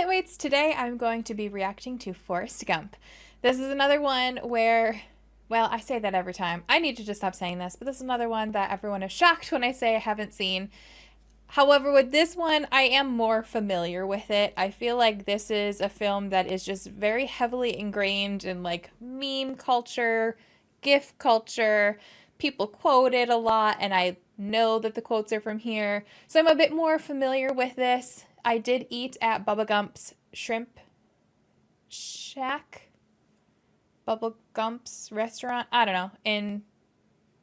Lightweights. Today I'm going to be reacting to Forrest Gump. This is another one where, well, I say that every time. I need to just stop saying this, but this is another one that everyone is shocked when I say I haven't seen. However, with this one, I am more familiar with it. I feel like this is a film that is just very heavily ingrained in like meme culture, GIF culture. People quote it a lot, and I know that the quotes are from here. So I'm a bit more familiar with this. I did eat at Bubba Gump's Shrimp Shack? Bubba Gump's restaurant? I don't know. In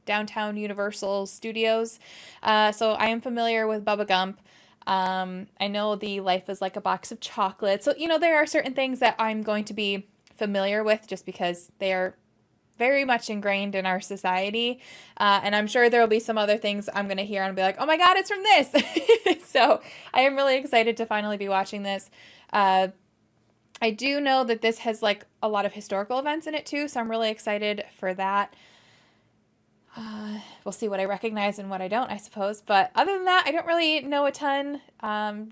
downtown Universal Studios. So I am familiar with Bubba Gump. I know the Life is Like a Box of Chocolates. So, you know, there are certain things that I'm going to be familiar with just because they are very much ingrained in our society. And I'm sure there will be some other things I'm going to hear and be like, oh my God, it's from this. So I am really excited to finally be watching this. I do know that this has like a lot of historical events in it too. So I'm really excited for that. We'll see what I recognize and what I don't, I suppose. But other than that, I don't really know a ton.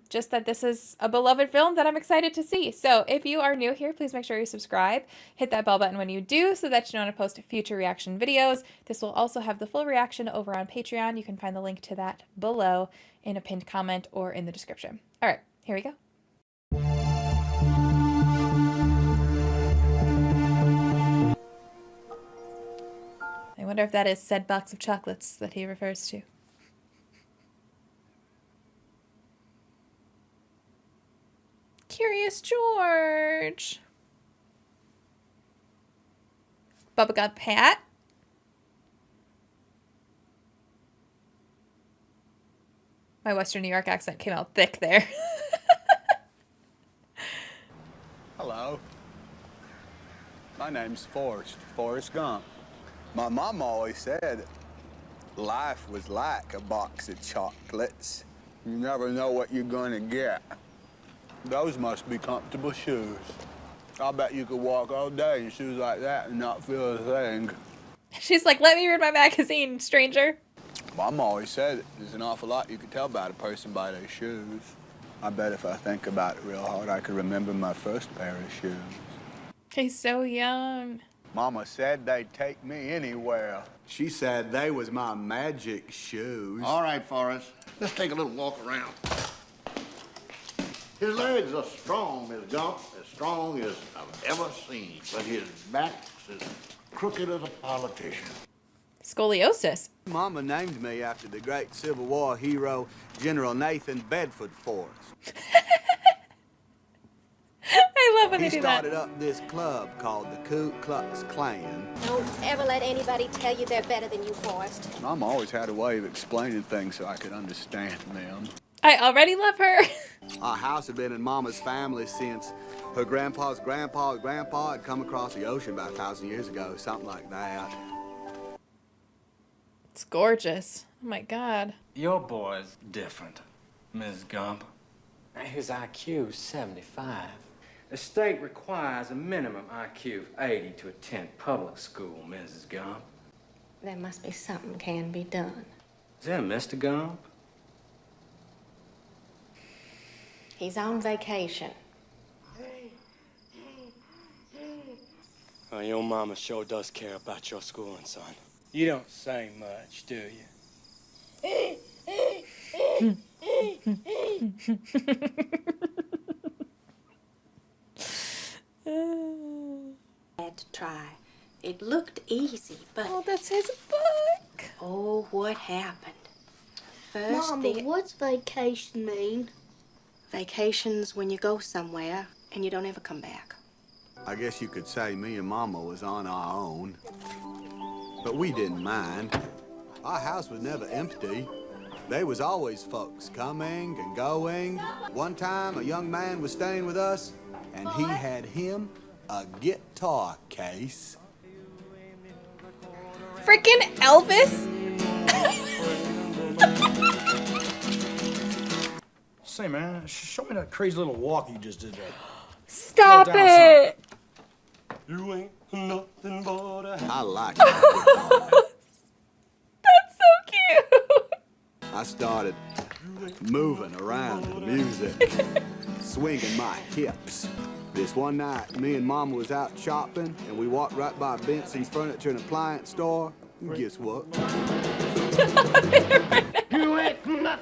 Just that this is a beloved film that I'm excited to see. So if you are new here, please make sure you subscribe. Hit that bell button when you do so that you know when I post future reaction videos. This will also have the full reaction over on Patreon. You can find the link to that below in a pinned comment or in the description. All right, here we go. I wonder if that is said box of chocolates that he refers to. Curious George. Bubba Gump hat. My Western New York accent came out thick there. Hello. My name's Forrest Gump. My mom always said life was like a box of chocolates. You never know what you're gonna get. Those must be comfortable shoes. I bet you could walk all day in shoes like that and not feel a thing. She's like, let me read my magazine, stranger. Mom always said there's an awful lot you can tell about a person by their shoes. I bet if I think about it real hard, I could remember my first pair of shoes. He's so young. Mama said they'd take me anywhere. She said they was my magic shoes. All right, Forrest. Let's take a little walk around. His legs are strong, Miss Gump, as strong as I've ever seen. But his back's as crooked as a politician. Scoliosis. Mama named me after the great Civil War hero, General Nathan Bedford Forrest. I love when they He do that. started up this club called the Ku Klux Klan. Don't ever let anybody tell you they're better than you, Forrest. Mama always had a way of explaining things so I could understand them. I already love her. Our house had been in Mama's family since her grandpa's grandpa had come across the ocean about 1,000 years ago, something like that. It's gorgeous. Oh my God. Your boy's different, Ms. Gump. His IQ is 75. The state requires a minimum IQ of 80 to attend public school, Mrs. Gump. There must be something can be done. Is that Mr. Gump? He's on vacation. Oh, your mama sure does care about your schooling, son. You don't say much, do you? Had to try. It looked easy, but Oh, that's his book. oh, what happened? First, Mama, what's vacation mean? vacations when you go somewhere and you don't ever come back. I guess you could say me and Mama was on our own. But we didn't mind. Our house was never empty. There was always folks coming and going. One time, a young man was staying with us, and he had him a guitar case. Freaking Elvis. Say, man, show me that crazy little walk you just did there. Stop Slow down, it. You ain't nothing but a... I like it. That's so cute. I started moving around to the music. swinging my hips. This one night, me and Mama was out shopping, and we walked right by Benson's Furniture and Appliance store. And guess what? You ain't nothing but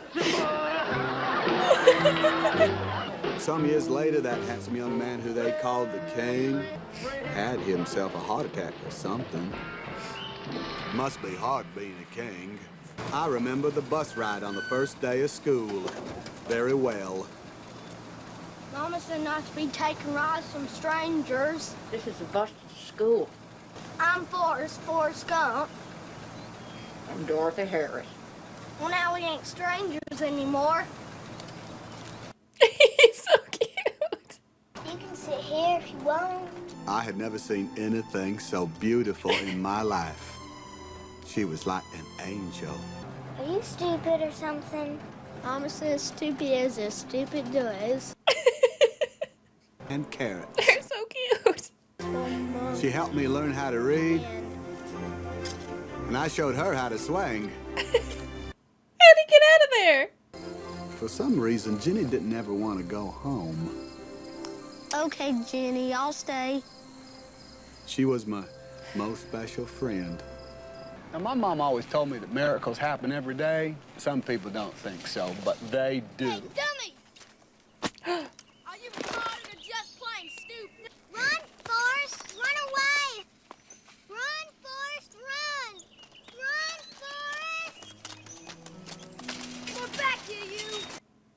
Some years later, that handsome young man who they called the King had himself a heart attack or something. Must be hard being a king. I remember the bus ride on the first day of school very well. Mama said not to be taking rides from strangers. This is a busted school. I'm Forrest Gump. I'm Dorothy Harris. Well, now we ain't strangers anymore. He's so cute. You can sit here if you want. I had never seen anything so beautiful in my life. She was like an angel. Are you stupid or something? Mama says stupid as a stupid does. And carrots. They're so cute. She helped me learn how to read, and I showed her how to swing. How'd he get out of there? For some reason, Jenny didn't ever want to go home. Okay, Jenny, I'll stay. She was my most special friend. Now, my mom always told me that miracles happen every day. Some people don't think so, but they do. Hey, dummy! Are you retarded or just plain stupid? Run, Forrest! Run away! Run, Forrest, run! Run, Forrest! We're back here, you!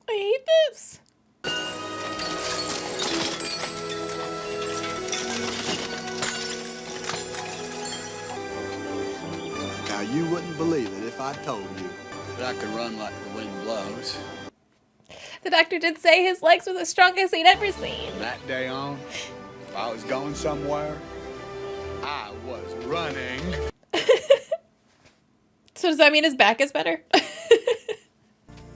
I hate this. Now, you wouldn't believe it if I told you that I could run like the wind blows. The doctor did say his legs were the strongest he'd ever seen. From that day on, if I was going somewhere, I was running. So does that mean his back is better?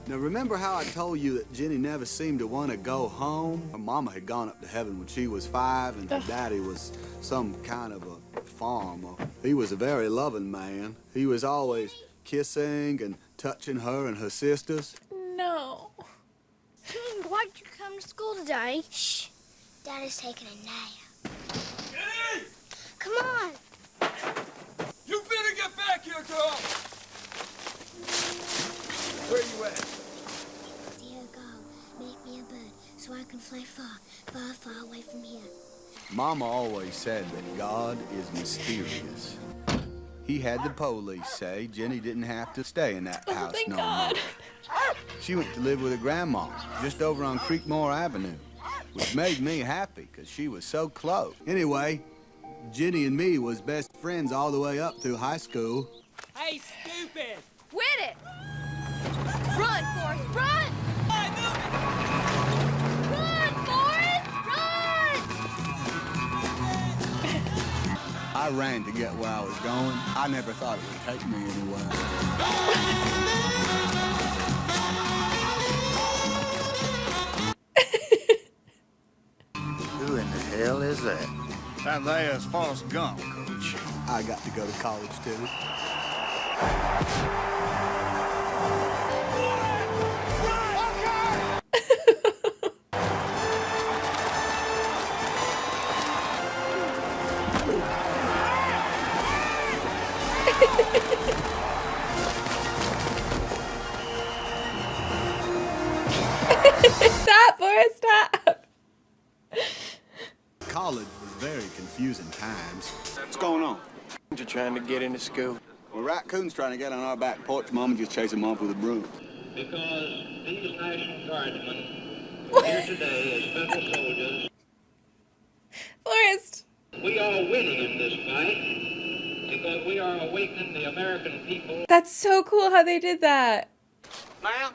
Now, remember how I told you that Jenny never seemed to want to go home? Her mama had gone up to heaven when she was 5, and her daddy was some kind of a farmer. He was a very loving man. He was always kissing and touching her and her sisters. No. Why'd you come to school today? Shh. Daddy's taking a nap. Jenny! Come on. You better get back here, girl! Where you at? Dear God, make me a bird so I can fly far, far, far away from here. Mama always said that God is mysterious. He had the police say Jenny didn't have to stay in that house thank no God. more. She went to live with her grandma just over on Creekmore Avenue, which made me happy because she was so close. Anyway, Jenny and me was best friends all the way up through high school. Hey, stupid! Quit it. Run, Forrest, run! Run, Forrest, run! I ran to get where I was going. I never thought it would take me anywhere. Who in the hell is that? That there's Forrest Gump, Coach. I got to go to college, too. Stop, Forrest, stop. College was very confusing times. What's going on? You're trying to get into school. Well, raccoon's trying to get on our back porch. Mama just chased him off with a broom. Because these National Guardsmen are here today as federal soldiers. Forrest. We are winning in this fight because we are awakening the American people. That's so cool how they did that. Ma'am,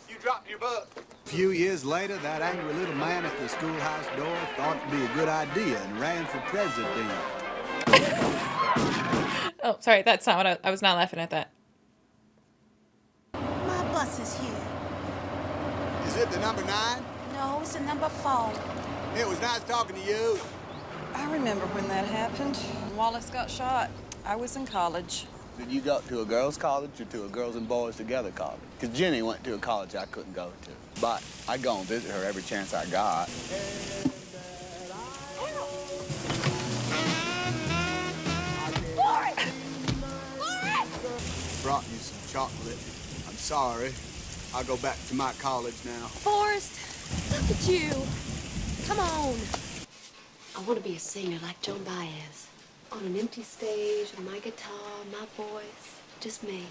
you dropped your book. A few years later, that angry little man at the schoolhouse door thought it'd be a good idea and ran for president. Oh, sorry, that's not what I was not laughing at that. My bus is here. Is it the number 9? No, it's the number 4. It was nice talking to you. I remember when that happened. Wallace got shot. I was in college. Did you go to a girls' college or to a girls and boys together college? Because Jenny went to a college I couldn't go to. But I go and visit her every chance I got. Brought you some chocolate. I'm sorry. I'll go back to my college now. Forrest, look at you. Come on. I want to be a singer like Joan Baez. On an empty stage with my guitar, my voice, just me.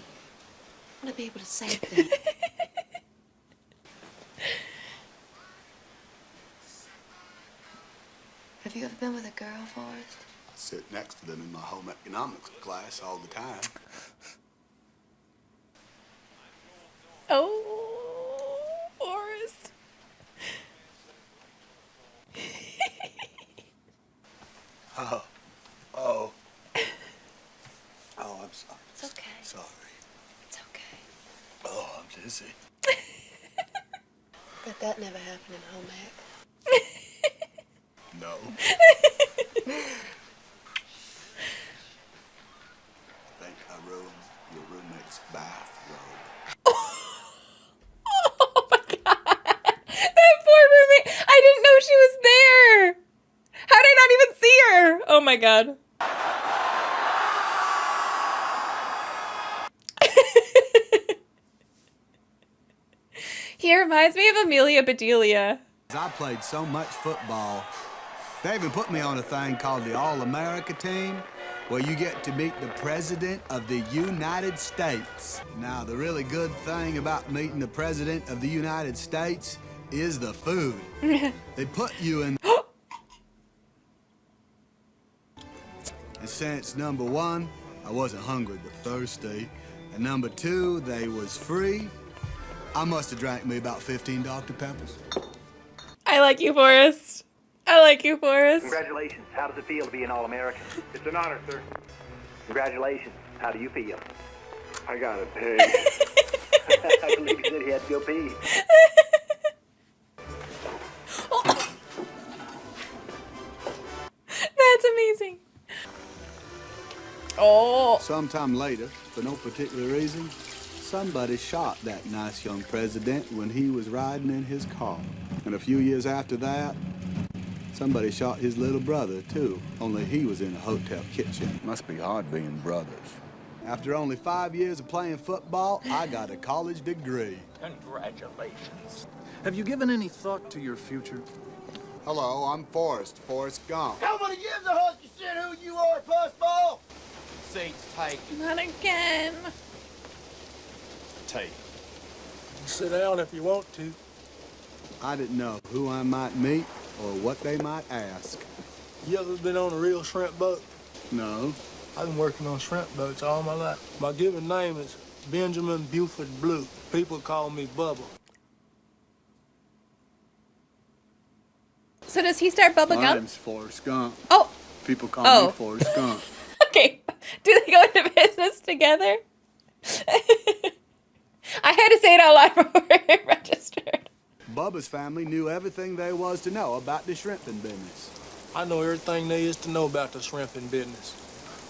I want to be able to say things. Have you ever been with a girl, Forrest? I sit next to them in my home economics class all the time. Oh, Forrest. Oh, I'm sorry. It's okay. Sorry. It's okay. Oh, I'm dizzy. But that never happened in home ec. No. I think I ruined your roommate's bathrobe. Oh my god. That poor roommate. I didn't know she was there. How did I not even see her? Oh my god. He reminds me of Amelia Bedelia. I played so much football. They even put me on a thing called the All-America team, where you get to meet the President of the United States. Now, the really good thing about meeting the President of the United States is the food. They put you in... And since, number one, I wasn't hungry but thirsty, and number two, they was free, I must have drank me about 15 Dr. Peppers. I like you, Forrest. I like you, Forrest. Congratulations. How does it feel to be an All-American? It's an honor, sir. Congratulations. How do you feel? I got a pig. I believe he said he had to go pee. That's amazing. Oh. Sometime later, for no particular reason, somebody shot that nice young president when he was riding in his car. And a few years after that, somebody shot his little brother, too, only he was in a hotel kitchen. Must be hard being brothers. After only 5 years of playing football, I got a college degree. Congratulations. Have you given any thought to your future? Hello, I'm Forrest Gump. Nobody gives a husky shit who you are, pussball. Seats taken. Not again. Take. Sit down if you want to. I didn't know who I might meet or what they might ask. You ever been on a real shrimp boat? No. I've been working on shrimp boats all my life. My given name is Benjamin Buford Blue. People call me Bubba. So does he start Bubba My Gump? name's Forrest Gump. Oh. People call me Forrest Gump. Okay. Do they go into business together? I had to say it out loud before it registered. Bubba's family knew everything there was to know about the shrimping business. I know everything there is to know about the shrimping business.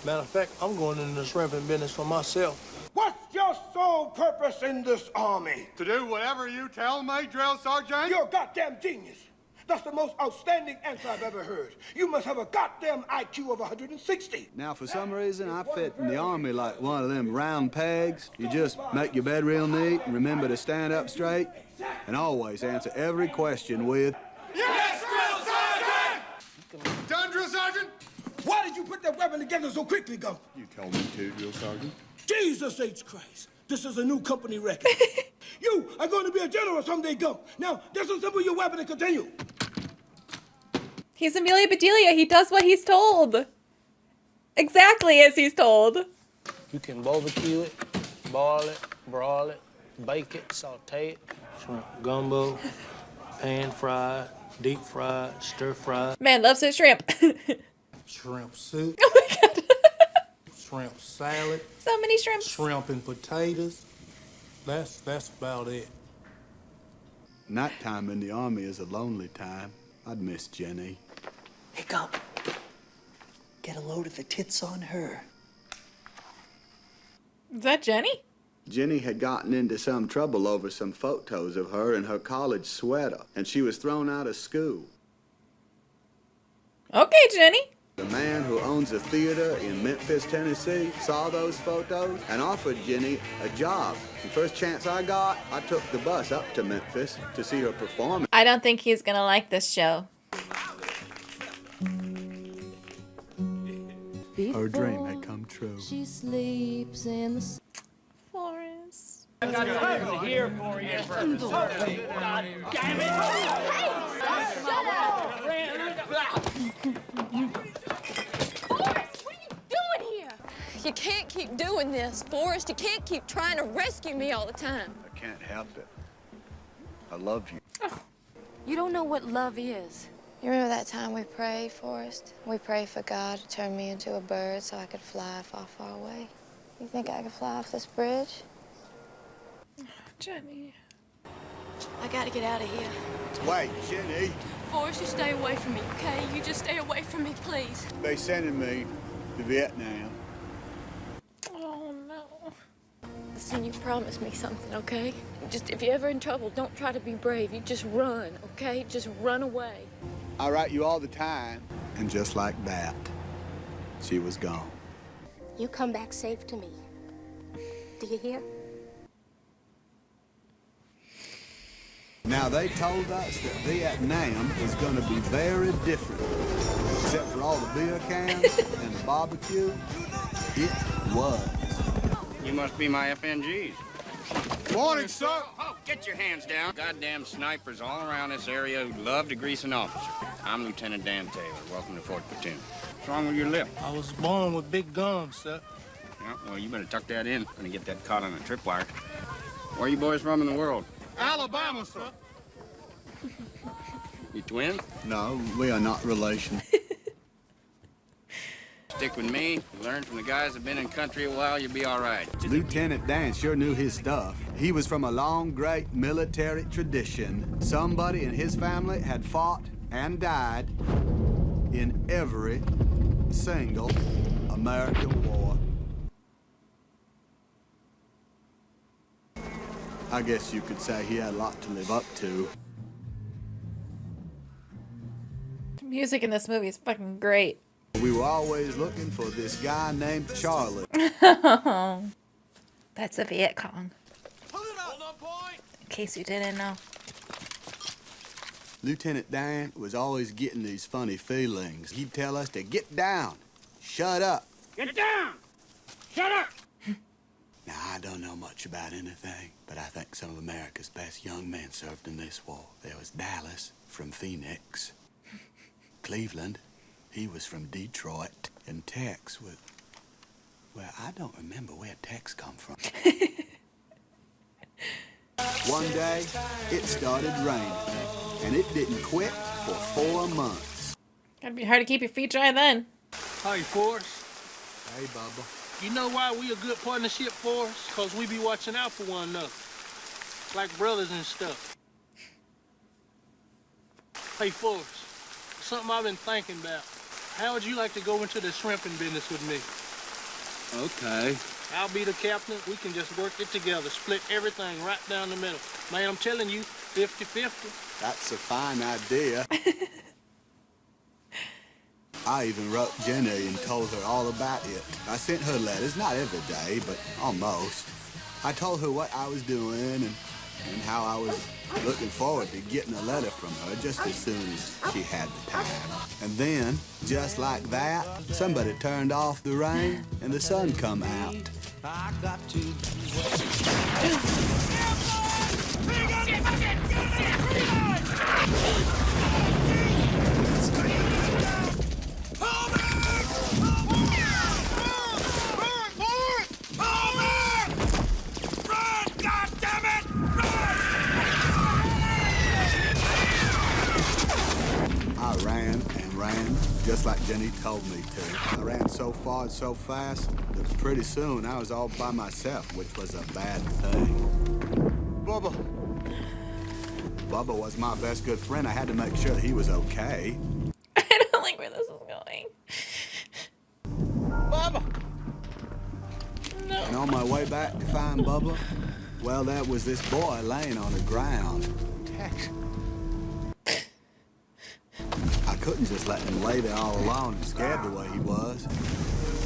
Matter of fact, I'm going into the shrimping business for myself. What's your sole purpose in this army? To do whatever you tell me, drill sergeant. You're a goddamn genius. That's the most outstanding answer I've ever heard. You must have a goddamn IQ of 160. Now, for some reason, I fit in the army like one of them round pegs. You just make your bed real neat and remember to stand up straight and always answer every question with... Yes, drill sergeant! Done, drill sergeant! Why did you put that weapon together so quickly, Gump? You told me to, drill sergeant. Jesus H. Christ. This is a new company record. You are going to be a general someday, Gump. Now, disassemble your weapon and continue. He's Amelia Bedelia. He does what he's told. Exactly as he's told. You can barbecue it, boil it, broil it, bake it, saute it, shrimp gumbo, pan fried, deep fried, stir fried. Man loves his shrimp. Shrimp soup. Oh my god. Shrimp salad. So many shrimps. Shrimp and potatoes. That's about it. Nighttime in the army is a lonely time. I'd miss Jenny. Hey, Gump. Get a load of the tits on her. Is that Jenny? Jenny had gotten into some trouble over some photos of her in her college sweater, and she was thrown out of school. Okay, Jenny. The man who owns a theater in Memphis, Tennessee, saw those photos and offered Jenny a job. The first chance I got, I took the bus up to Memphis to see her perform. I don't think he's gonna like this show. Her dream had come true. She sleeps in the Forrest. I got something here for you. God damn it! Shut up! Forrest, what are you doing here? You can't keep doing this, Forrest. You can't keep trying to rescue me all the time. I can't help it. I love you. You don't know what love is. You remember that time we prayed, Forrest? We prayed for God to turn me into a bird so I could fly far, far away. You think I could fly off this bridge? Jenny. I gotta get out of here. Wait, Jenny. Forrest, you stay away from me, okay? You just stay away from me, please. They sending me to Vietnam. Oh no. Listen, you promised me something, okay? Just if you're ever in trouble, don't try to be brave. You just run, okay? Just run away. I write you all the time. And just like that, she was gone. You come back safe to me. Do you hear? Now, they told us that Vietnam was going to be very different. Except for all the beer cans and the barbecue, it was. You must be my FNGs. Morning, sir. Oh, get your hands down. Goddamn snipers all around this area who love to grease an officer. I'm Lieutenant Dan Taylor. Welcome to 4th Platoon. What's wrong with your lip? I was born with big gums, sir. Yeah, well, you better tuck that in. Gonna get that caught on a tripwire. Where are you boys from in the world? Alabama, sir. You twins? No, we are not relations. Stick with me. Learn from the guys that have been in country a while, you'll be all right. Lieutenant Dan sure knew his stuff. He was from a long, great military tradition. Somebody in his family had fought and died in every single American war. I guess you could say he had a lot to live up to. The music in this movie is fucking great. We were always looking for this guy named Charlie. That's a Viet Cong. In case you didn't know. Lieutenant Dan was always getting these funny feelings. He'd tell us to get down, shut up. Get down! Shut up! Now, I don't know much about anything, but I think some of America's best young men served in this war. There was Dallas from Phoenix, Cleveland, he was from Detroit, and Tex was, well, I don't remember where Tex come from. One day, it started raining, and it didn't quit for 4 months. Gotta be hard to keep your feet dry then. Hey, Forrest. Hey, Bubba. You know why we a good partnership, Forrest? Because we be watching out for one another. Like brothers and stuff. Hey, Forrest. Something I've been thinking about. How would you like to go into the shrimping business with me? Okay. I'll be the captain. We can just work it together. Split everything right down the middle. Man, I'm telling you, 50-50. That's a fine idea. I even wrote Jenny and told her all about it. I sent her letters, not every day, but almost. I told her what I was doing and how I was looking forward to getting a letter from her just as soon as she had the time. And then, just like that, somebody turned off the rain and the sun come out. I got to I ran and ran, just like Jenny told me to. I ran so far and so fast that pretty soon I was all by myself, which was a bad thing. Bubba. Bubba was my best good friend. I had to make sure he was okay. I don't like where this is going. Bubba! No. And on my way back to find Bubba, well, there was this boy laying on the ground. I couldn't just let him lay there all alone and scared the way he was.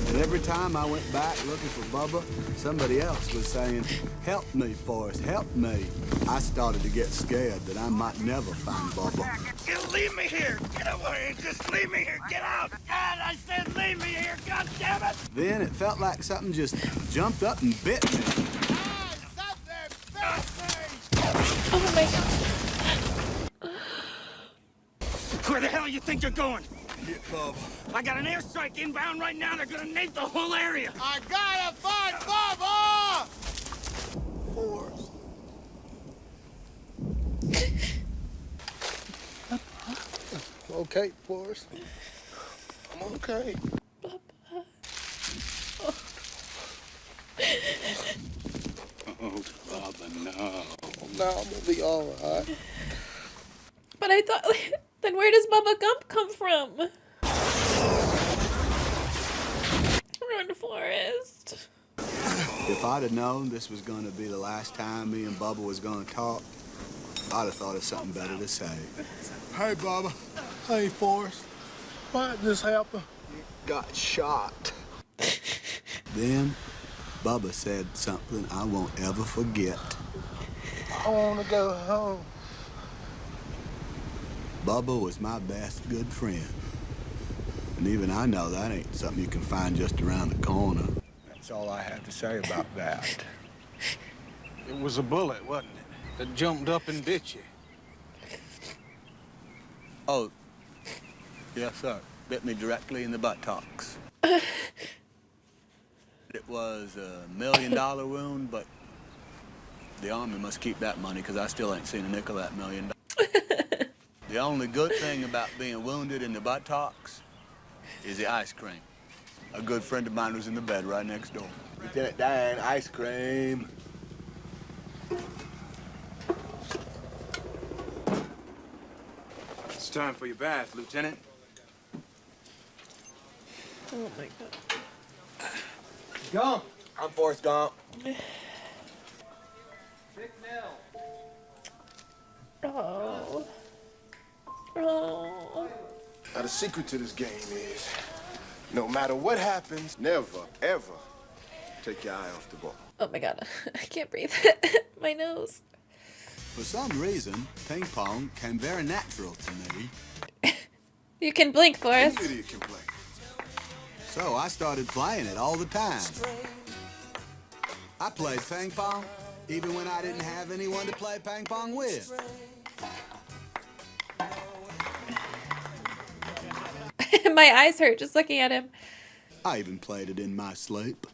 And every time I went back looking for Bubba, somebody else was saying, "Help me, Forrest, help me." I started to get scared that I might never find Bubba. You leave me here! Get away! Just leave me here! Get out! God, I said leave me here! God damn it! Then it felt like something just jumped up and bit me. Oh my god. Where the hell you think you're going? Get Bubba. I got an airstrike inbound right now. They're gonna nape the whole area. I gotta find Bubba! Forrest. Okay, Forrest. I'm okay. Oh, Bubba, no. No, I'm gonna be all right. But I thought, then where does Bubba Gump come from? Run, Forrest. If I'd have known this was gonna be the last time me and Bubba was gonna talk, I'd have thought of something better to say. Hey, Bubba. Hey, Forrest. Why did this happen? Got shot. Then Bubba said something I won't ever forget. I want to go home. Bubba was my best good friend. And even I know that ain't something you can find just around the corner. That's all I have to say about that. It was a bullet, wasn't it? That jumped up and bit you. Oh, yes, sir. Bit me directly in the buttocks. It was $1 million wound, but the Army must keep that money because I still ain't seen a nickel of that $1 million. The only good thing about being wounded in the buttocks is the ice cream. A good friend of mine was in the bed right next door. Lieutenant Dan, ice cream. It's time for your bath, Lieutenant. Oh my god. Gump. I'm Forrest Gump. Oh. Oh. Now, the secret to this game is, no matter what happens, never, ever take your eye off the ball. Oh my god. I can't breathe. My nose. For some reason, ping pong came very natural to me. You can blink, Forrest. Any idiot can play. So I started playing it all the time. I played ping pong even when I didn't have anyone to play ping pong with. My eyes hurt just looking at him. I even played it in my sleep.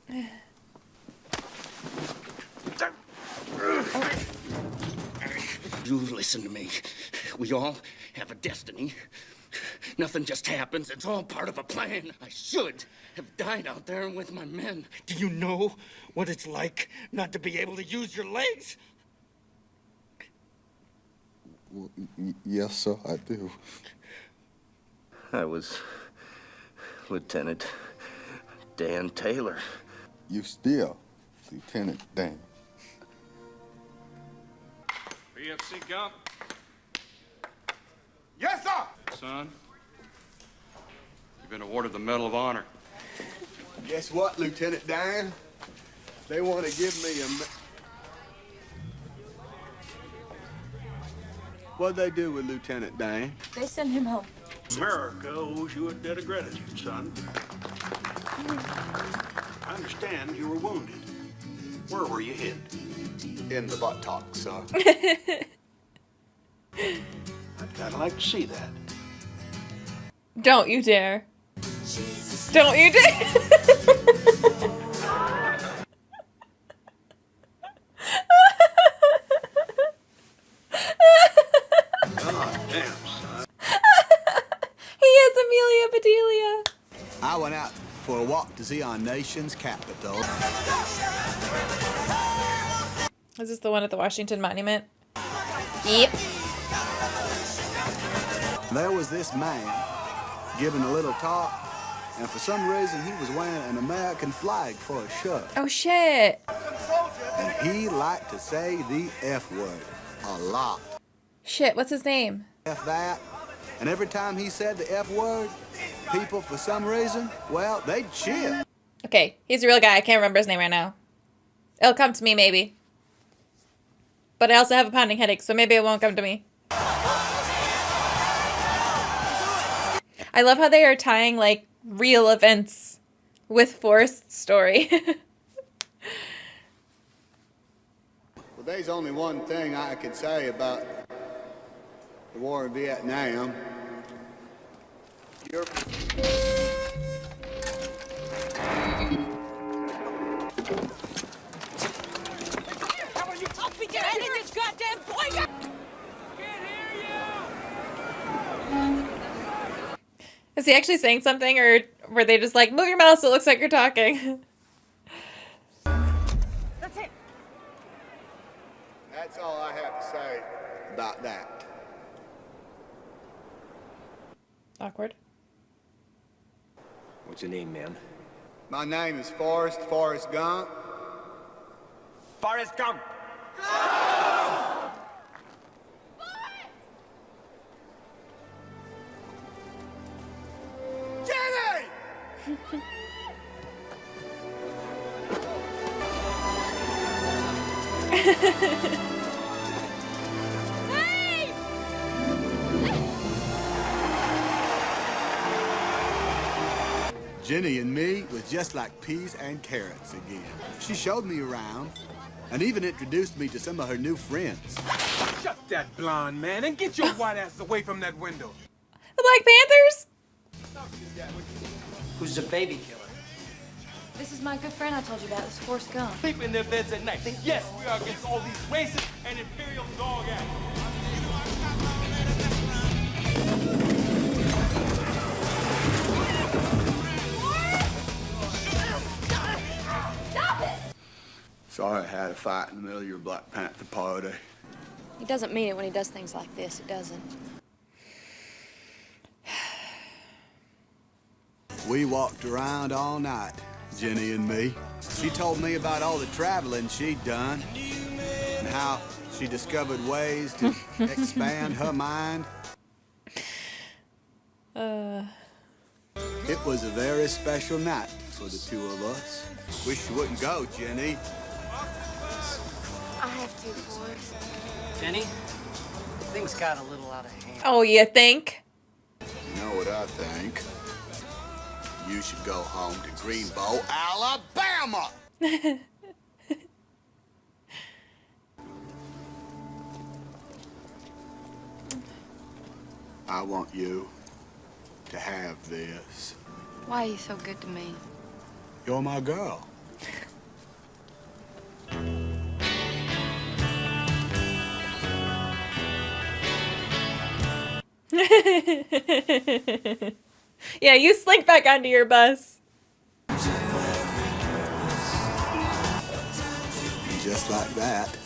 You listen to me. We all have a destiny. Nothing just happens. It's all part of a plan. I should have died out there with my men. Do you know what it's like not to be able to use your legs? Well, yes, sir, I do. I was Lieutenant Dan Taylor. You still Lieutenant Dan. BFC Gump. Yes, sir! Son, you've been awarded the Medal of Honor. Guess what, Lieutenant Dan? They want to give me a... What'd they do with Lieutenant Dan? They sent him home. America owes you a debt of gratitude, son. I understand you were wounded. Where were you hit? In the buttocks, sir. I'd kind of like to see that. Don't you dare. Don't you dare. God damn, son. He is Amelia Bedelia. I went out for a walk to see our nation's capital. Is this the one at the Washington Monument? Yep. There was this man giving a little talk, and for some reason he was wearing an American flag for a shirt. Oh, shit. And he liked to say the F word a lot. Shit, what's his name? F that. And every time he said the F word, people, for some reason, well, they'd cheer. Okay, he's a real guy. I can't remember his name right now. It'll come to me, maybe. But I also have a pounding headache, so maybe it won't come to me. I love how they are tying, like, real events with Forrest's story. Well, there's only one thing I could say about the war in Vietnam. Is he actually saying something, or were they just like, move your mouth so it looks like you're talking? That's it. That's all I have to say about that. Awkward. What's your name, man? My name is Forrest Gump. Forrest Gump! Jenny! Jenny and me was just like peas and carrots again. She showed me around and even introduced me to some of her new friends. Shut that blonde man and get your white ass away from that window. The Black Panthers? Who's the baby killer? This is my good friend I told you about. This is Forrest Gump. Sleep in their beds at night. Yes, we are against all these racist and imperial dog acts. Sorry I had a fight in the middle of your Black Panther party. He doesn't mean it when he does things like this. He doesn't. We walked around all night, Jenny and me. She told me about all the traveling she'd done and how she discovered ways to expand her mind. It was a very special night for the two of us. Wish you wouldn't go, Jenny. I have to, Forrest. Jenny? Things got a little out of hand. Oh, you think? You know what I think? You should go home to Greenbow, Alabama! I want you to have this. Why are you so good to me? You're my girl. Yeah, you slink back onto your bus. And just like that,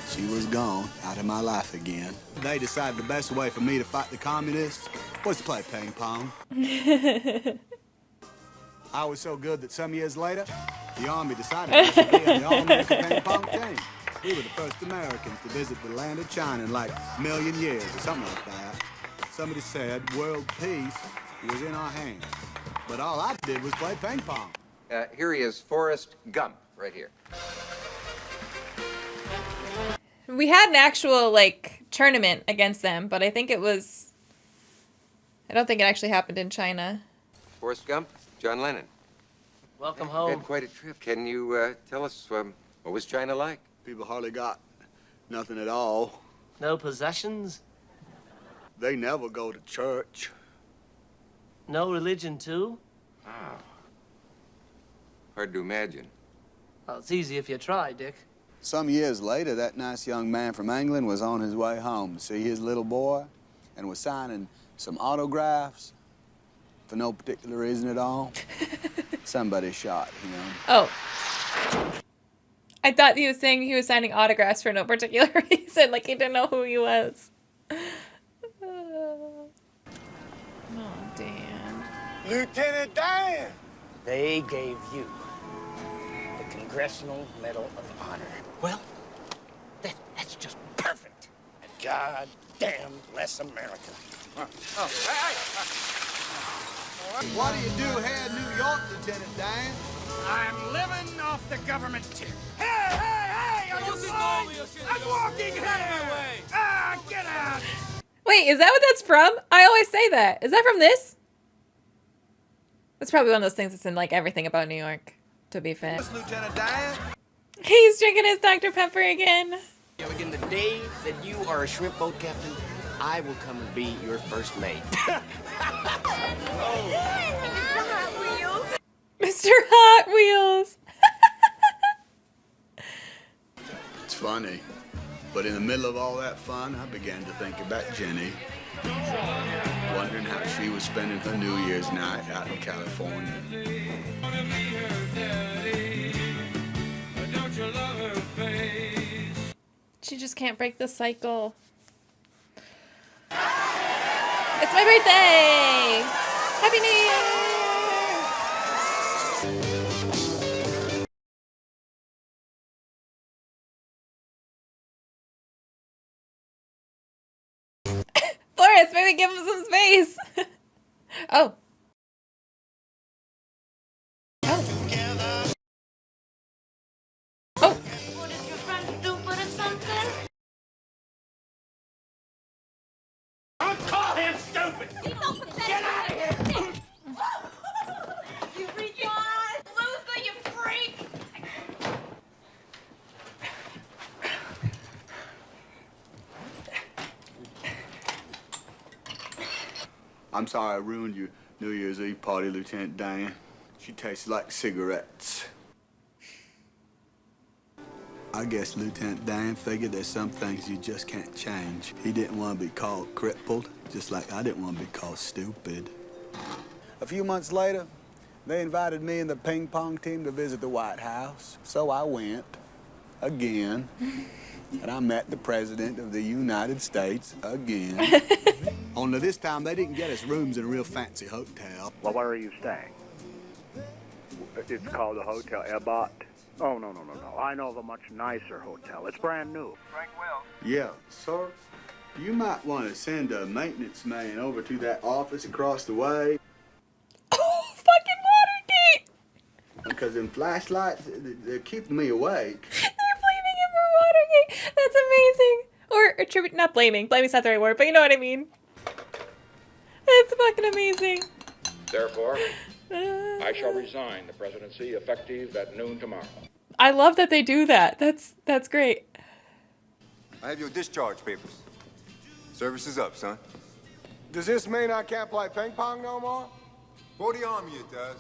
she was gone out of my life again. They decided the best way for me to fight the communists was to play ping pong. I was so good that some years later, the Army decided I should be on the All-American ping pong team. We were the first Americans to visit the land of China in like a million years or something like that. Somebody said world peace was in our hands. But all I did was play ping pong. Here he is, Forrest Gump, right here. We had an actual, like, tournament against them, but I think it was... I don't think it actually happened in China. Forrest Gump, John Lennon. Welcome You home. had quite a trip. Can you tell us what was China like? People hardly got nothing at all. No possessions? They never go to church. No religion, too? Oh. Hard to imagine. Well, it's easy if you try, Dick. Some years later, that nice young man from England was on his way home to see his little boy and was signing some autographs for no particular reason at all. Somebody shot him. Oh. I thought he was saying he was signing autographs for no particular reason, like he didn't know who he was. Oh, Dan. Lieutenant Dan! They gave you the Congressional Medal of Honor. Well, that's just perfect. And God damn bless America. What do you do here in New York, Lieutenant Dan? I'm living off the government tip. Hey! Are you blind? I'm walking here! Ah, get out! Wait, is that what that's from? I always say that. Is that from this? That's probably one of those things that's in like everything about New York, to be fair. Lieutenant Dan? He's drinking his Dr. Pepper again. Again, the day that you are a shrimp boat captain, I will come and be your first mate. Mr. Hot Wheels. It's funny, but in the middle of all that fun, I began to think about Jenny. Wondering how she was spending her New Year's night out in California. She just can't break the cycle. It's my birthday! Happy New Year! Forrest, maybe give him some space. Oh. Oh. Oh. What is your friend stupid or something? Don't call him stupid! Get out of here! You retard! Loser, you freak! I'm sorry I ruined your New Year's Eve party, Lieutenant Dan. She tastes like cigarettes. I guess Lieutenant Dan figured there's some things you just can't change. He didn't want to be called crippled, just like I didn't want to be called stupid. A few months later, they invited me and the ping-pong team to visit the White House. So I went, again, and I met the President of the United States again. Only this time, they didn't get us rooms in a real fancy hotel. Well, where are you staying? It's called the Hotel Ebot. Oh, no. I know of a much nicer hotel. It's brand new. Frank Wells. Yeah, sir. You might want to send a maintenance man over to that office across the way. Oh, fucking Watergate! Because them flashlights, they're keeping me awake. They're blaming him for Watergate. That's amazing. Or attribute, not blaming. Blaming's not the right word, but you know what I mean. That's fucking amazing. Therefore, I shall resign the presidency effective at noon tomorrow. I love that they do that. That's great. I have your discharge papers. Service is up, son. Does this mean I can't play ping pong no more? For the Army it does.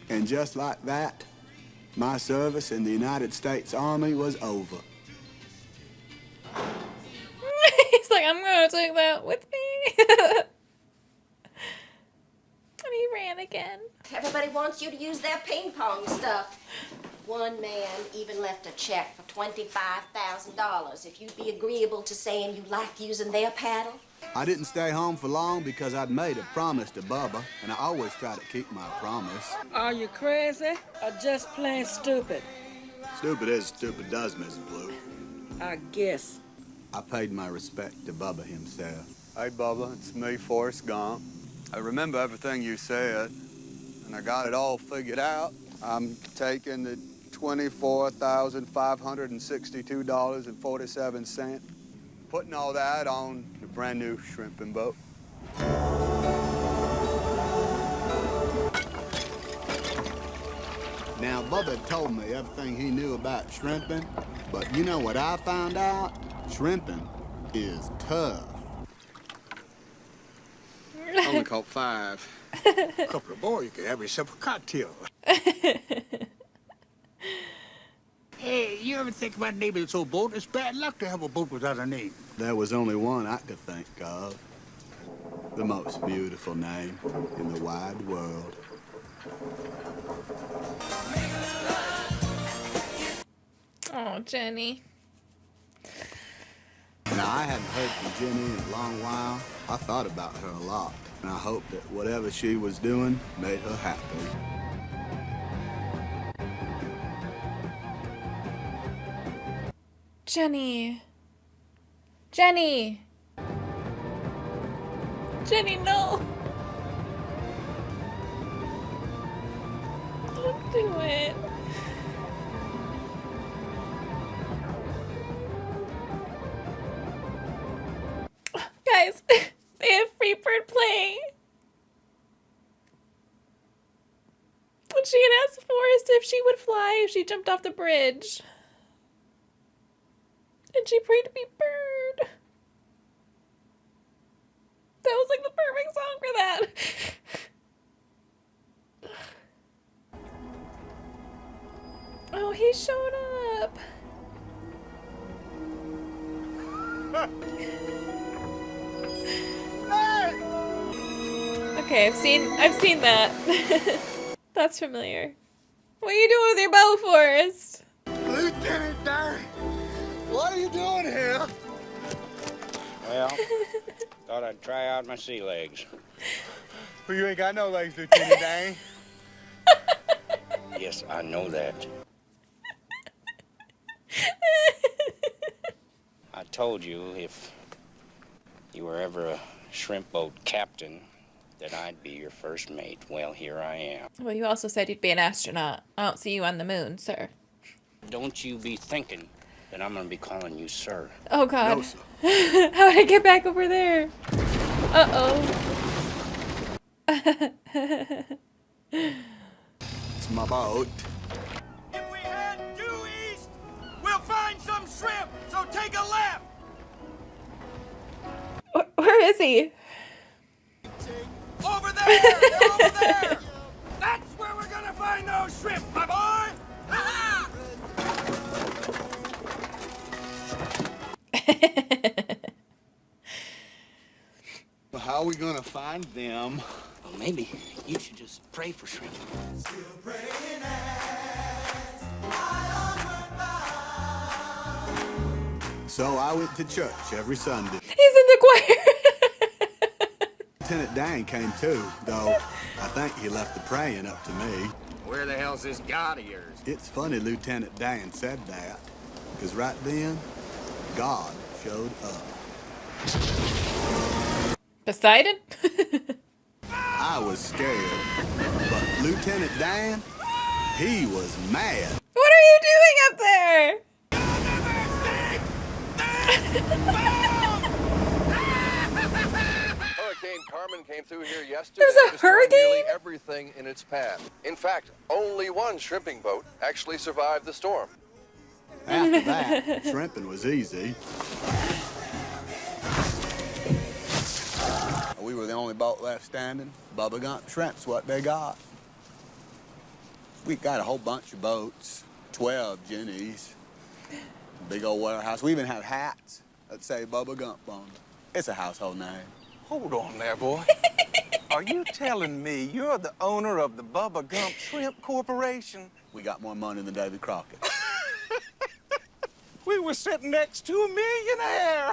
And just like that, my service in the United States Army was over. He's like, I'm gonna take that with me. And he ran again. Everybody wants you to use their ping pong stuff. One man even left a check for $25,000 if you'd be agreeable to saying you like using their paddle. I didn't stay home for long because I'd made a promise to Bubba, and I always try to keep my promise. Are you crazy or just plain stupid? Stupid is stupid does, Mrs. Blue. I guess. I paid my respect to Bubba himself. Hey, Bubba, it's me, Forrest Gump. I remember everything you said, and I got it all figured out. I'm taking the $24,562.47, putting all that on the brand new shrimping boat. Now, Bubba told me everything he knew about shrimping, but you know what I found out? Shrimping is tough. Only caught 5. A couple of boys, you could have yourself a cocktail. Hey, you ever think about naming this old boat? It's bad luck to have a boat without a name. There was only one I could think of. The most beautiful name in the wide world. Oh, Jenny. Now, I hadn't heard from Jenny in a long while. I thought about her a lot. And I hope that whatever she was doing made her happy. Jenny. Jenny. Jenny, no. Don't do it. Guys, they have Freebird playing. When she had asked Forrest if she would fly if she jumped off the bridge. And she prayed to be bird. That was like the perfect song for that. Oh, he showed up. Okay, I've seen that. That's familiar. What are you doing with your bow, Forrest? Lieutenant Dan, what are you doing here? Well, thought I'd try out my sea legs. Well, you ain't got no legs, Lieutenant Dan. Yes, I know that. I told you if you were ever a shrimp boat captain, that I'd be your first mate. Well, here I am. Well, you also said you'd be an astronaut. I don't see you on the moon, sir. Don't you be thinking that I'm gonna be calling you sir. Oh, God. No, sir. How did I get back over there? Uh-oh. It's my boat. If we head due east, we'll find some shrimp, so take a left. Where is he? Over there! They're over there! That's where we're gonna find those shrimp, my boy! Ha-ha! Well, how are we gonna find them? Well, maybe you should just pray for shrimp. So I went to church every Sunday. He's in the choir. Lieutenant Dan came too, though I think he left the praying up to me. Where the hell's this God of yours? It's funny Lieutenant Dan said that, because right then, God showed up. Poseidon? I was scared, but Lieutenant Dan, he was mad. What are you doing up there? Hurricane Carmen came through here yesterday. There's a destroying hurricane? nearly everything in its path. In fact, only one shrimping boat actually survived the storm. After that, shrimping was easy. We were the only boat left standing. Bubba Gump shrimp's what they got. We got a whole bunch of boats, 12 Jennies, big old warehouse. We even have hats that say Bubba Gump on them. It's a household name. Hold on there, boy. Are you telling me you're the owner of the Bubba Gump Shrimp Corporation? We got more money than Davy Crockett. We were sitting next to a millionaire.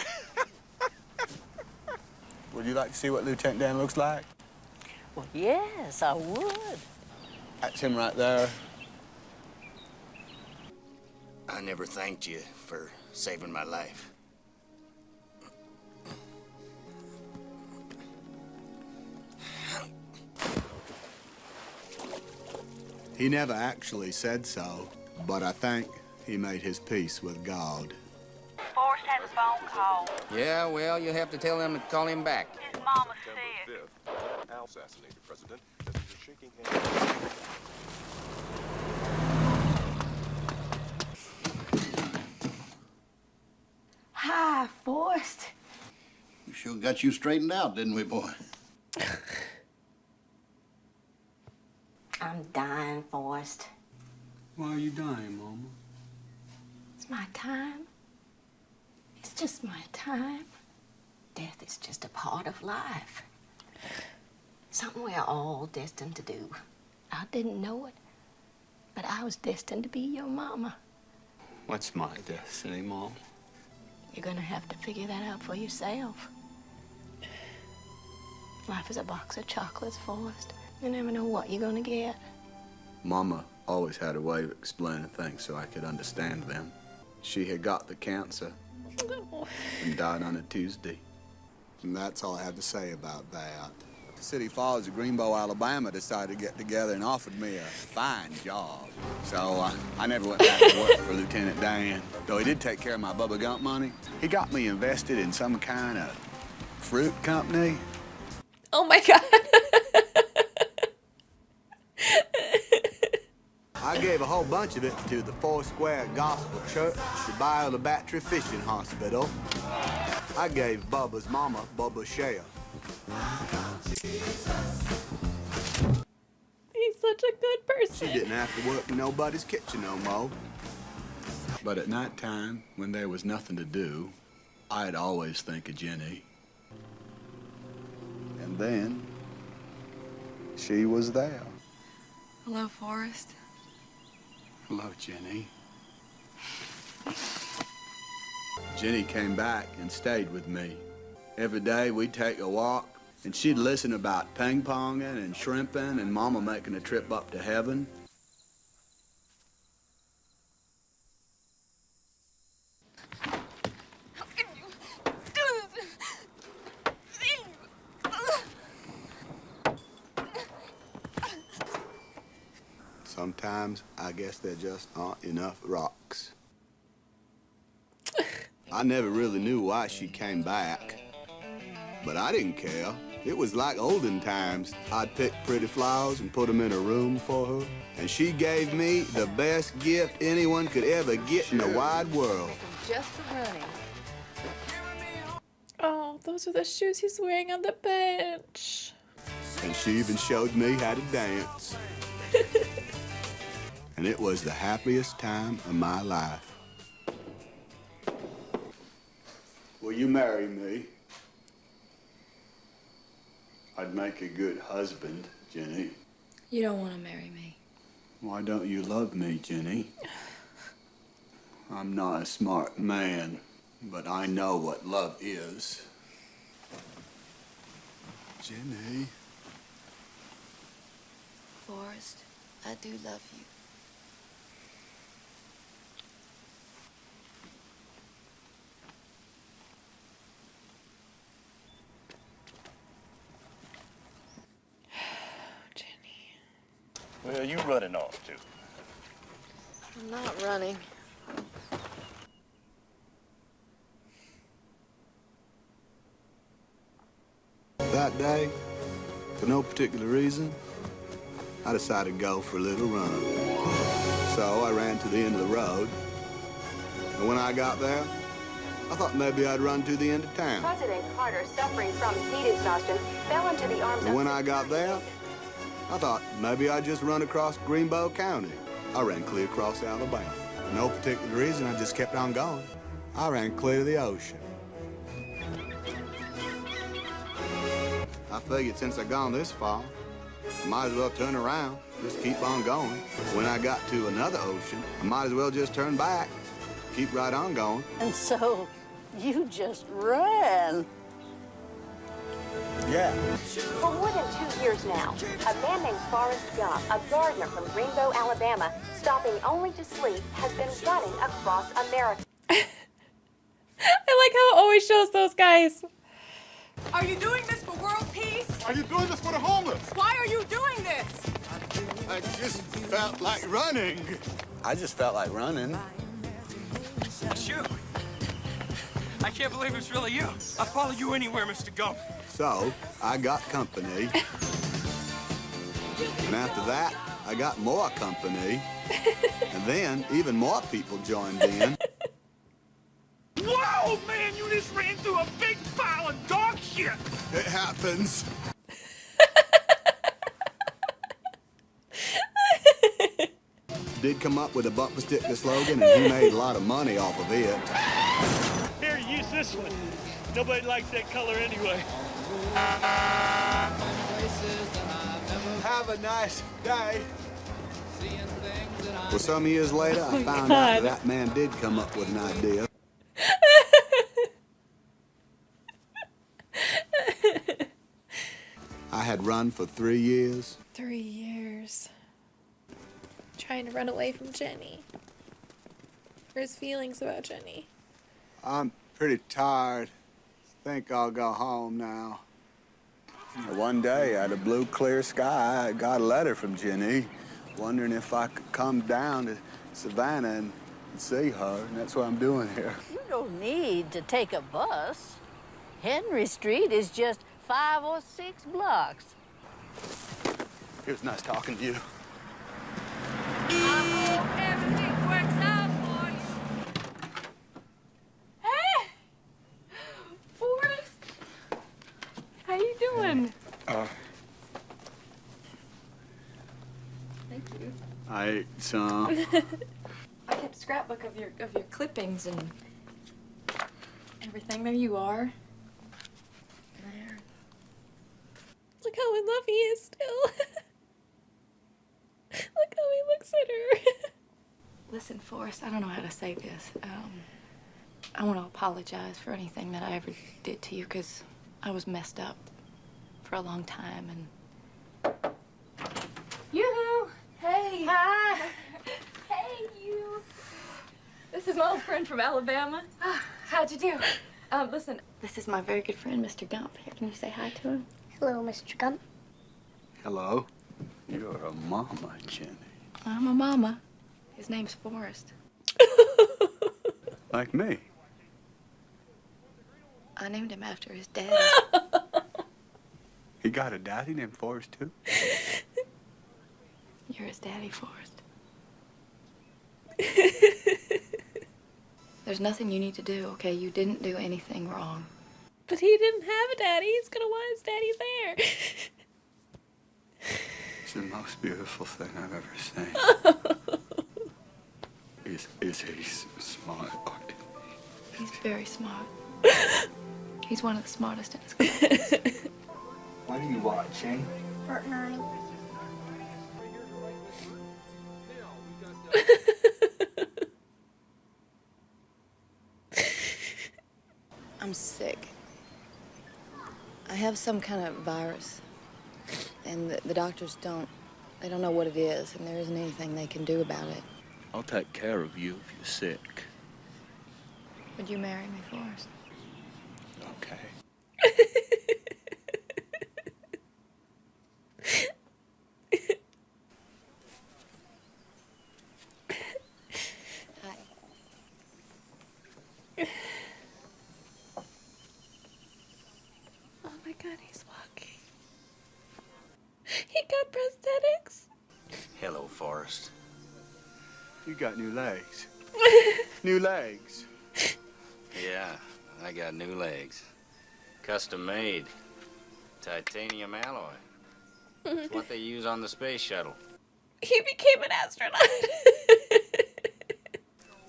Would you like to see what Lieutenant Dan looks like? Well, yes, I would. That's him right there. I never thanked you for saving my life. He never actually said so, but I think he made his peace with God. Forrest has a phone call. Yeah, well, you'll have to tell them to call him back. His mama's sick. Assassinated president as he was shaking hands. Hi, Forrest. We sure got you straightened out, didn't we, boy? I'm dying, Forrest. Why are you dying, Mama? It's my time. It's just my time. Death is just a part of life. Something we're all destined to do. I didn't know it, but I was destined to be your mama. What's my destiny, Mom? You're gonna have to figure that out for yourself. Life is a box of chocolates, Forrest. You never know what you're gonna get. Mama always had a way of explaining things so I could understand them. She had got the cancer and died on a Tuesday. And that's all I have to say about that. The City Falls of Greenbow, Alabama decided to get together and offered me a fine job. So I never went back to work for Lieutenant Dan. Though he did take care of my Bubba Gump money, he got me invested in some kind of fruit company. Oh my God. I gave a whole bunch of it to the Foursquare Gospel Church, the Bio-Battery Fishing Hospital. I gave Bubba's mama Bubba's share. He's such a good person. She didn't have to work in nobody's kitchen no more. But at night time, when there was nothing to do, I'd always think of Jenny. And then, she was there. Hello, Forrest. Hello, Jenny. Jenny came back and stayed with me. Every day we'd take a walk, and she'd listen about ping-ponging and shrimping and Mama making a trip up to heaven. How can you do this? Sometimes I guess there just aren't enough rocks. I never really knew why she came back, but I didn't care. It was like olden times. I'd pick pretty flowers and put them in a room for her, and she gave me the best gift anyone could ever get in the wide world. Just for running. Oh, those are the shoes he's wearing on the bench. And she even showed me how to dance. And it was the happiest time of my life. Will you marry me? I'd make a good husband, Jenny. You don't want to marry me. Why don't you love me, Jenny? I'm not a smart man, but I know what love is. Jenny. Forrest, I do love you. Where are you running off to? I'm not running. That day, for no particular reason, I decided to go for a little run. So I ran to the end of the road. And when I got there, I thought maybe I'd run to the end of town. President Carter, suffering from heat exhaustion, fell into the arms And of... when I got there, I thought maybe I'd just run across Greenbow County. I ran clear across Alabama. For no particular reason, I just kept on going. I ran clear to the ocean. I figured since I'd gone this far, I might as well turn around, just keep on going. When I got to another ocean, I might as well just turn back, keep right on going. And so, you just ran. Yeah. For more than 2 years now, a man named Forrest Gump, a gardener from Greenbow, Alabama, stopping only to sleep, has been running across America. I like how it always shows those guys. Are you doing this for world peace? Are you doing this for the homeless? Why are you doing this? I just felt like running. I just felt like running. It's you. I can't believe it's really you. I'll follow you anywhere, Mr. Gump. So, I got company. And after that, I got more company. And then, even more people joined in. Whoa, man, you just ran through a big pile of dog shit. It happens. Did come up with a bumper sticker slogan, and he made a lot of money off of it. Here, use this one. Nobody likes that color anyway. Have a nice day. Well, some years later, I found out that man did come up with an idea. had run for 3 years. 3 years. Trying to run away from Jenny. Or his feelings about Jenny. I'm pretty tired. Think I'll go home now. One day, out of blue, clear sky, I got a letter from Jenny, wondering if I could come down to Savannah and see her, and that's what I'm doing here. You don't need to take a bus. Henry Street is just 5 or 6 blocks. It was nice talking to you. I hope everything works out for you. Hey! Forrest! How you doing? Thank you. I ate some. I kept a scrapbook of your clippings and everything. There you are. There. Look how in love he is still. Look how he looks at her. Listen, Forrest, I don't know how to say this. I want to apologize for anything that I ever did to you, because I was messed up for a long time, and... Yoo-hoo! Hey! Hi! Hey, you! This is my old friend from Alabama. How'd you do? Listen, this is my very good friend, Mr. Gump. Here, can you say hi to him? Hello, Mr. Gump. Hello. You're a mama, Jenny. I'm a mama. His name's Forrest. Like me. I named him after his daddy. He got a daddy named Forrest, too? You're his daddy, Forrest. There's nothing you need to do, okay? You didn't do anything wrong. But he didn't have a daddy. He's gonna want his daddy there. It's the most beautiful thing I've ever seen. Is he smart? He's very smart. He's one of the smartest in his class. What are you watching? Fortnite. I'm sick. I have some kind of virus. And the doctors don't know what it is, and there isn't anything they can do about it. I'll take care of you if you're sick. Would you marry me, Forrest? Okay. Hi. Oh my God, he's walking. He got prosthetics. Hello, Forrest. You got new legs. New legs. Yeah, I got new legs. Custom made. Titanium alloy. It's what they use on the space shuttle. He became an astronaut.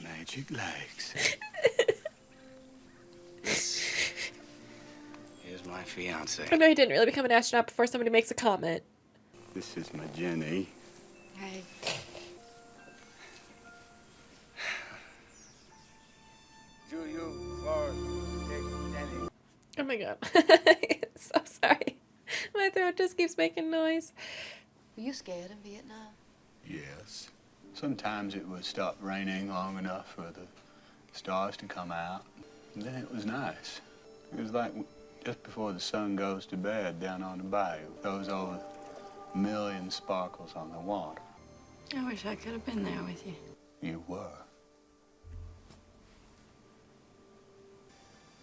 Magic legs. This is my fiance. I know he didn't really become an astronaut before somebody makes a comment. This is my Jenny. Hey. To you, Forrest, Jenny. Oh my God. So sorry. My throat just keeps making noise. Were you scared in Vietnam? Yes. Sometimes it would stop raining long enough for the stars to come out. And then it was nice. It was like just before the sun goes to bed down on the bayou. Those over a million sparkles on the water. I wish I could have been there with you. You were.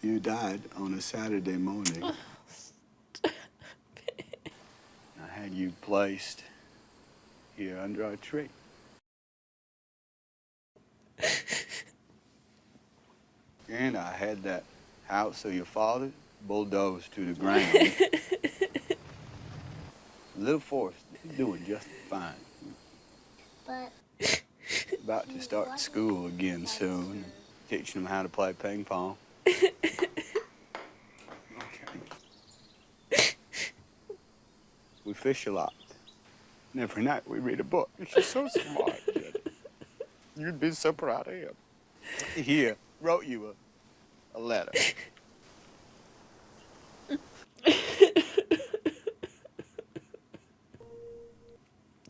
You died on a Saturday morning. I had you placed here under a tree. And I had that house of your father bulldozed to the ground. Little Forrest is doing just fine. But... About to start school again soon. Teaching them how to play ping pong. We fish a lot. And every night we read a book. She's so smart, Jenny. You'd be so proud of him. Here, wrote you a letter.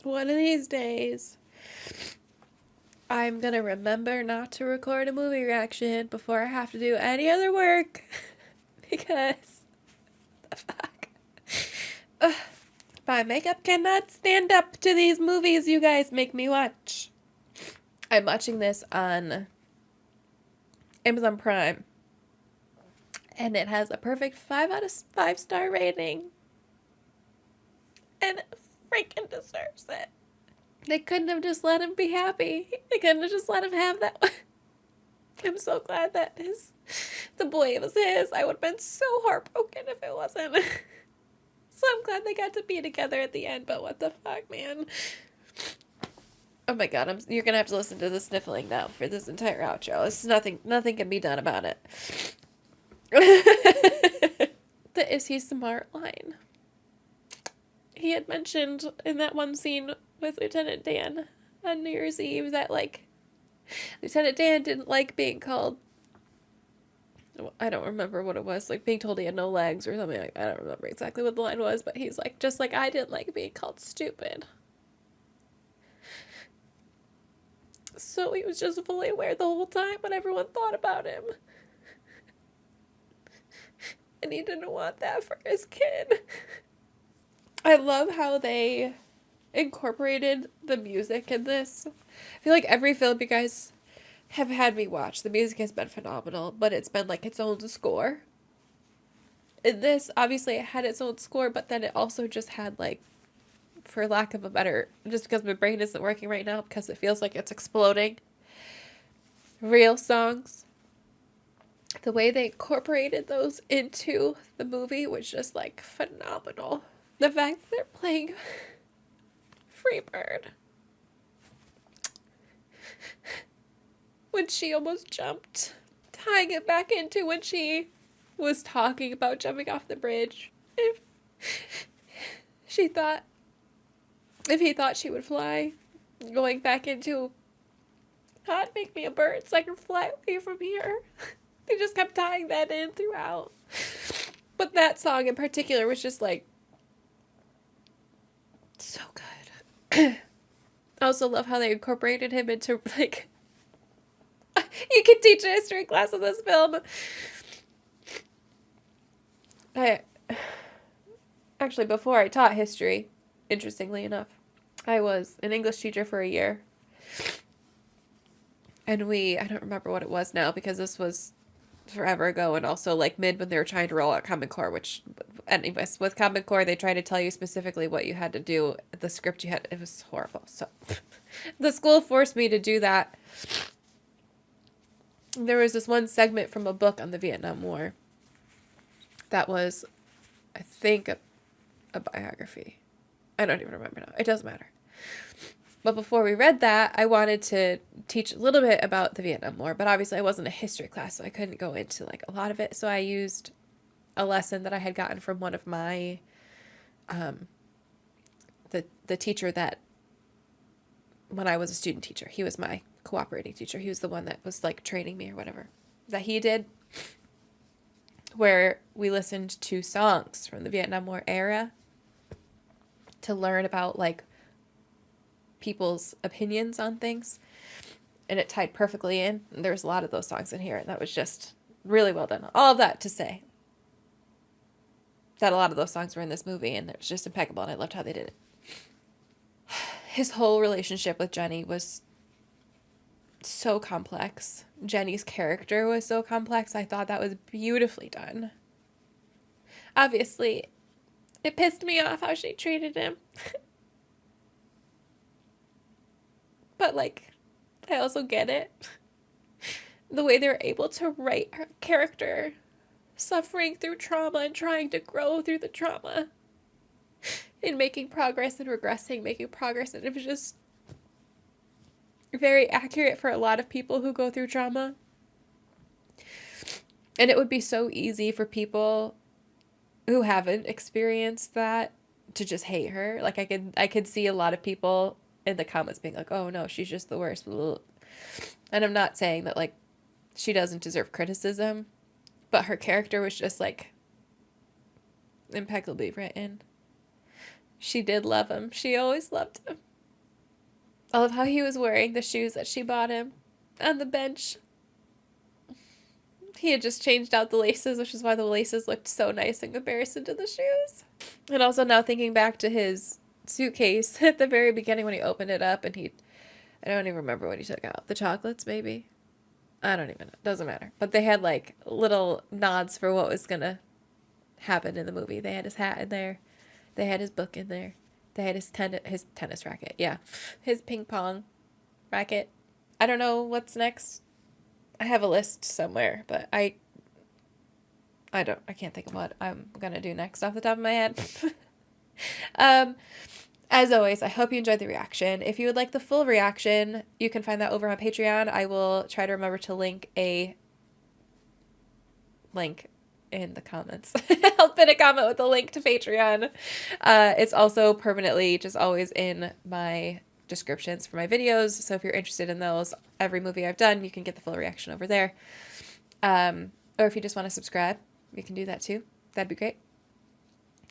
one of these days, I'm gonna remember not to record a movie reaction before I have to do any other work. Because, the fuck. Ugh. My makeup cannot stand up to these movies you guys make me watch. I'm watching this on Amazon Prime. And it has a perfect 5 out of 5 star rating. And it freaking deserves it. They couldn't have just let him be happy. They couldn't have just let him have that one. I'm so glad that the boy was his. I would have been so heartbroken if it wasn't. So I'm glad they got to be together at the end, but what the fuck, man? Oh my god, you're gonna have to listen to the sniffling now for this entire outro. It's nothing can be done about it. The "Is he smart" line. He had mentioned in that one scene with Lieutenant Dan on New Year's Eve that, like, Lieutenant Dan didn't like being called, I don't remember what it was, like being told he had no legs or something. Like, I don't remember exactly what the line was, but he's like, just like I didn't like being called stupid. So he was just fully aware the whole time what everyone thought about him. And he didn't want that for his kid. I love how they incorporated the music in this. I feel like every film you guys have had me watch, the music has been phenomenal, but it's been like its own score. In this, obviously it had its own score, but then it also just had, like, for lack of a better, just because my brain isn't working right now because it feels like it's exploding, real songs. The way they incorporated those into the movie was just, like, phenomenal. The fact that they're playing Freebird when she almost jumped, tying it back into when she was talking about jumping off the bridge. If he thought she would fly, going back into, God, make me a bird so I can fly away from here. They just kept tying that in throughout. But that song in particular was just, like, so good. I also love how they incorporated him into, like, you can teach a history class in this film. Actually, before I taught history, interestingly enough, I was an English teacher for a year. And I don't remember what it was now because this was forever ago, and also like when they were trying to roll out Common Core, which, anyways, with Common Core, they tried to tell you specifically what you had to do, the script you had, it was horrible. So the school forced me to do that. There was this one segment from a book on the Vietnam War that was, I think, a biography. I don't even remember now. It doesn't matter. But before we read that, I wanted to teach a little bit about the Vietnam War, but obviously I wasn't a history class, so I couldn't go into like a lot of it. So I used a lesson that I had gotten from one of my, the teacher that, when I was a student teacher, he was my cooperating teacher. He was the one that was like training me or whatever, that he did, where we listened to songs from the Vietnam War era to learn about like people's opinions on things, and it tied perfectly in. And there was a lot of those songs in here, and that was just really well done. All of that to say that a lot of those songs were in this movie, and it was just impeccable, and I loved how they did it. His whole relationship with Jenny was so complex. Jenny's character was so complex. I thought that was beautifully done. Obviously, it pissed me off how she treated him. But, like, I also get it. The way they're able to write her character suffering through trauma and trying to grow through the trauma. And making progress and regressing, making progress. And it was just very accurate for a lot of people who go through trauma. And it would be so easy for people who haven't experienced that to just hate her. Like, I could see a lot of people in the comments being like, oh no, she's just the worst. And I'm not saying that, like, she doesn't deserve criticism, but her character was just, like, impeccably written. She did love him. She always loved him. I love how he was wearing the shoes that she bought him on the bench. He had just changed out the laces, which is why the laces looked so nice in comparison to the shoes. And also now thinking back to his suitcase at the very beginning when he opened it up and I don't even remember what he took out. The chocolates, maybe? I don't even know. Doesn't matter. But they had like little nods for what was going to happen in the movie. They had his hat in there. They had his book in there. They had his tennis racket. Yeah. His ping pong racket. I don't know what's next. I have a list somewhere, but I can't think of what I'm going to do next off the top of my head. As always, I hope you enjoyed the reaction. If you would like the full reaction, you can find that over on Patreon. I will try to remember to link a link in the comments. I'll pin a comment with a link to Patreon. It's also permanently just always in my descriptions for my videos. So if you're interested in those, every movie I've done, you can get the full reaction over there. Or if you just want to subscribe, you can do that too. That'd be great.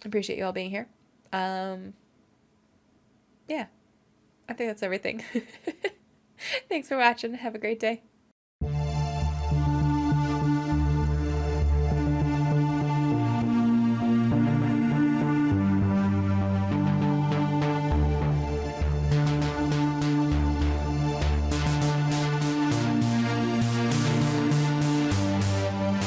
Appreciate you all being here. Yeah, I think that's everything. Thanks for watching. Have a great day.